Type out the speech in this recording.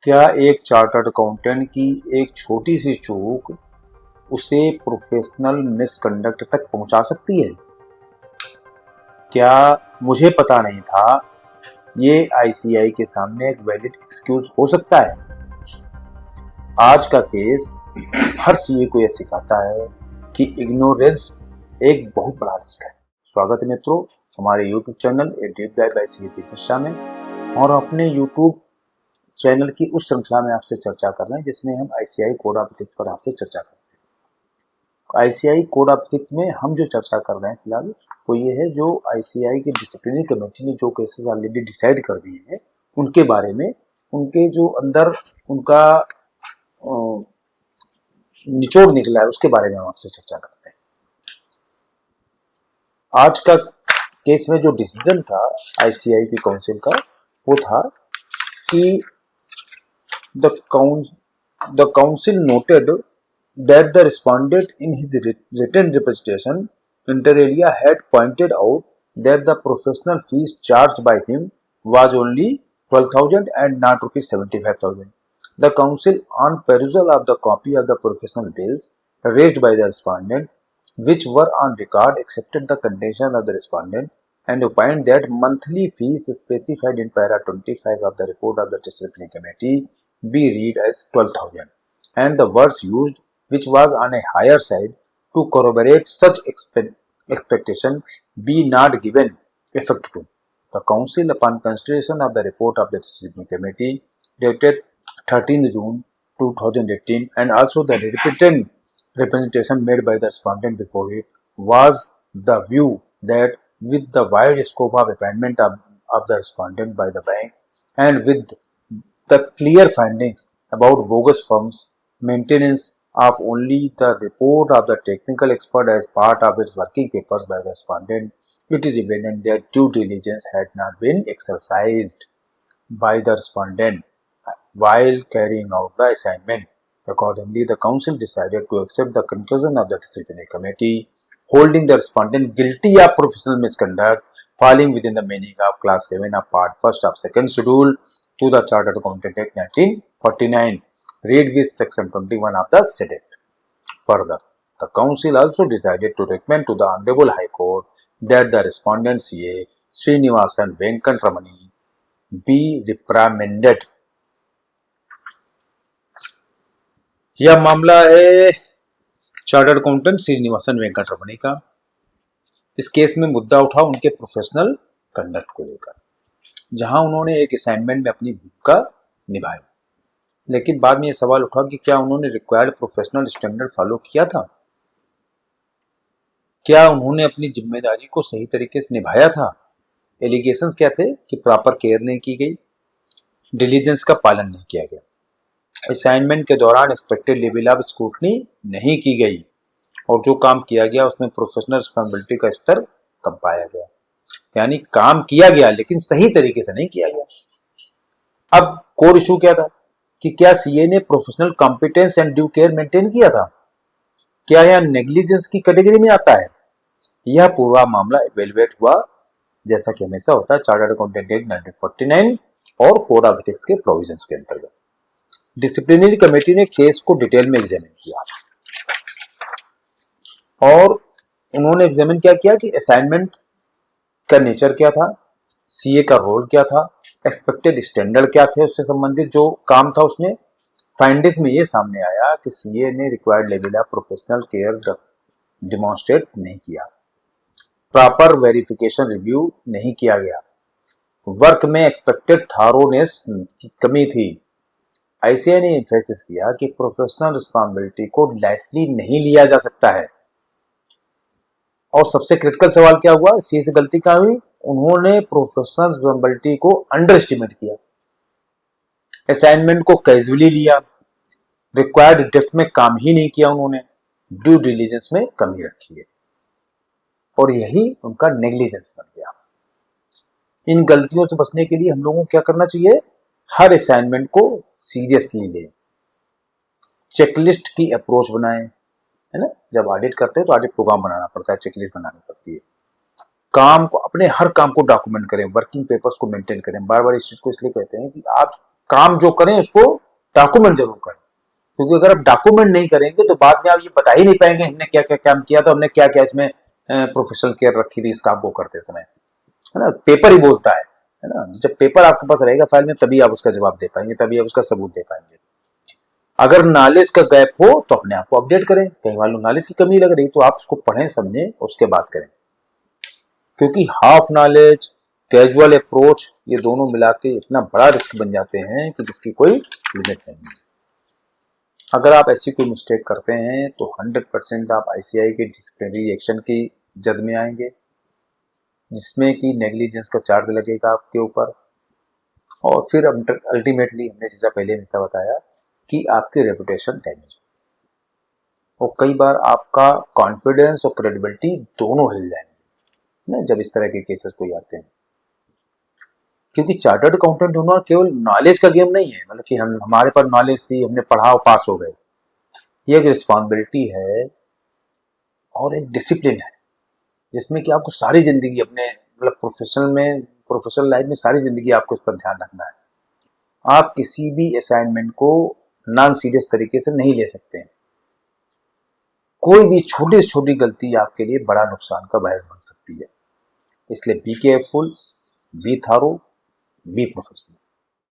क्या एक chartered accountant की एक छोटी सी चूक उसे प्रोफेशनल मिसकंडक्ट तक पहुंचा सकती है? क्या मुझे पता नहीं था ये आईसीआई के सामने एक वैलिड एक्सक्यूज हो सकता है? आज का केस हर सीए को यह सिखाता है कि इग्नोरेंस एक बहुत बड़ा रिस्क है। स्वागत है मित्रों हमारे YouTube channel A deep dive by CA Disha में, और अपने यूट्यूब चैनल की उस श्रृंखला में आपसे चर्चा कर रहे हैं जिसमें हम आईसीआई कोड ऑफ एथिक्स पर आपसे चर्चा करते हैं। आईसीआई कोड ऑफ एथिक्स में हम जो चर्चा कर रहे हैं फिलहाल वो ये है, जो आईसीआई की डिसिप्लिनरी कमेटी ने जो केसेस ऑलरेडी डिसाइड कर दिए हैं उनके बारे में, उनके जो अंदर उनका निचोड़ निकला है उसके बारे में हम आपसे चर्चा करते हैं। आज का केस में जो डिसीजन था आईसीआई की काउंसिल का वो था कि the council noted that the respondent in his written representation inter alia had pointed out that the professional fees charged by him was only 12,000 and not rupees 75,000. The council, on perusal of the copy of the professional bills raised by the respondent, which were on record, accepted the contention of the respondent and opined that monthly fees specified in para 25 of the report of the disciplinary committee be read as 12,000, and the words used, which was on a higher side, to corroborate such expectation, be not given effect to. The council, upon consideration of the report of the disciplinary committee dated 13th June 2018 and also the repeated representation made by the respondent before it, was the view that with the wide scope of appointment of the respondent by the bank and with the clear findings about bogus firms, maintenance of only the report of the technical expert as part of its working papers by the respondent, it is evident that due diligence had not been exercised by the respondent while carrying out the assignment. Accordingly, the council decided to accept the conclusion of the disciplinary committee, holding the respondent guilty of professional misconduct falling within the meaning of class 7 of part 1st of 2nd schedule to the Chartered Accountant Act 1949, read with section 21 of the said act. Further, the council also decided to recommend to the Honorable High Court that the respondent CA Srinivasan Venkatramani be reprimanded. यह मामला है chartered accountant Srinivasan Venkataramani का। इस case में मुद्दा उठा उनके professional conduct को लेकर, जहां उन्होंने एक असाइनमेंट में अपनी भूमिका निभाई, लेकिन बाद में यह सवाल उठा कि क्या उन्होंने रिक्वायर्ड प्रोफेशनल स्टैंडर्ड फॉलो किया था? क्या उन्होंने अपनी जिम्मेदारी को सही तरीके से निभाया था? एलिगेशंस क्या थे कि प्रॉपर केयर नहीं की गई, डिलीजेंस का पालन नहीं किया गया, असाइनमेंट के दौरान एक्सपेक्टेड लेवल ऑफ स्क्रूटनी नहीं की गई, और जो काम किया गया उसमें प्रोफेशनल रिस्पांसिबिलिटी का स्तर कम पाया गया। यानी काम किया गया लेकिन सही तरीके से नहीं किया गया। अब कोर इशू क्या था कि क्या सीए ने professional competence and due care maintain किया था? क्या यह नेग्लिजेंस की कैटेगरी में आता है? यह पूरा मामला इवेलुएट हुआ, जैसा कि हमेशा होता है, चार्टर्ड अकाउंटेंट एक्ट 1949 और कोड ऑफ एथिक्स के प्रोविजंस के अंतर्गत। डिसिप्लिनरी कमेटी ने केस को डिटेल में एग्जामिन किया और उन्होंने एग्जामिन क्या किया कि असाइनमेंट का नेचर क्या था, सीए का रोल क्या था, एक्सपेक्टेड स्टैंडर्ड क्या थे, उससे संबंधित जो काम था उसमें फाइंडिंग्स में ये सामने आया कि सीए ने required level of professional care demonstrate नहीं किया, प्रॉपर वेरिफिकेशन रिव्यू नहीं किया गया, वर्क में एक्सपेक्टेड थारोनेस की कमी थी। आईसीआई ने एम्फेसिस किया कि प्रोफेशनल रिस्पांसिबिलिटी को लाइटली नहीं लिया जा सकता है। और सबसे क्रिटिकल सवाल क्या हुआ, सीए से गलती क्या हुई? उन्होंने प्रोफेशनल रिस्पांसिबिलिटी को अंडर एस्टिमेट किया, असाइनमेंट को कैजुअली लिया, रिक्वायर्ड डेप्थ में काम ही नहीं किया उन्होंने, ड्यू डिलीजेंस में कमी रखी है, और यही उनका नेग्लिजेंस बन गया। इन गलतियों से बचने के लिए हम लोगों को क्या करना चाहिए? हर असाइनमेंट को सीरियसली लें, चेकलिस्ट की अप्रोच बनाएं, है ना। जब ऑडिट करते हैं तो ऑडिट प्रोग्राम बनाना पड़ता है, चेकलिस्ट बनानी पड़ती है। काम को, अपने हर काम को डॉक्यूमेंट करें, वर्किंग पेपर्स को मेंटेन करें। बार बार इस चीज को इसलिए कहते हैं कि आप काम जो करें उसको डॉक्यूमेंट जरूर करें, क्योंकि अगर आप डॉक्यूमेंट नहीं करेंगे तो बाद में आप ये बता ही नहीं पाएंगे हमने क्या क्या काम किया था, हमने क्या क्या इसमें प्रोफेशनल केयर रखी थी इस काम को करते समय, है ना। पेपर ही बोलता है ना। जब पेपर आपके पास रहेगा फाइल में तभी आप उसका जवाब दे पाएंगे, तभी आप उसका सबूत दे पाएंगे। अगर नॉलेज का गैप हो तो अपने आप को अपडेट करें, कहीं मान लो नॉलेज की कमी लग रही तो आप उसको पढ़ें समझें उसके बाद करें, क्योंकि हाफ नॉलेज कैजुअल अप्रोच ये दोनों मिला के इतना बड़ा रिस्क बन जाते हैं कि जिसकी कोई लिमिट नहीं है। अगर आप ऐसी कोई मिस्टेक करते हैं तो 100% आप आईसीआई के डिसिप्लिनरी एक्शन की जद में आएंगे, जिसमें कि नेग्लिजेंस का चार्ज लगेगा आपके ऊपर, और फिर अल्टीमेटली हमने जैसा पहले जैसा बताया कि आपकी रेपुटेशन डैमेज, और कई बार आपका कॉन्फिडेंस और क्रेडिबिलिटी दोनों हिल जाएंगे ना जब इस तरह के केसेस कोई आते हैं। क्योंकि चार्टर्ड अकाउंटेंट होना केवल नॉलेज का गेम नहीं है, मतलब कि हम हमारे पास नॉलेज थी हमने पढ़ा और पास हो गए। ये एक रिस्पॉन्सिबिलिटी है और एक डिसिप्लिन है, जिसमें कि आपको सारी जिंदगी अपने मतलब प्रोफेशनल लाइफ में सारी जिंदगी आपको इस पर ध्यान रखना है। आप किसी भी असाइनमेंट को नॉन सीरियस तरीके से नहीं ले सकते हैं। कोई भी छोटी से छोटी गलती आपके लिए बड़ा नुकसान का बायस बन सकती है। इसलिए be careful, be thorough, be professional.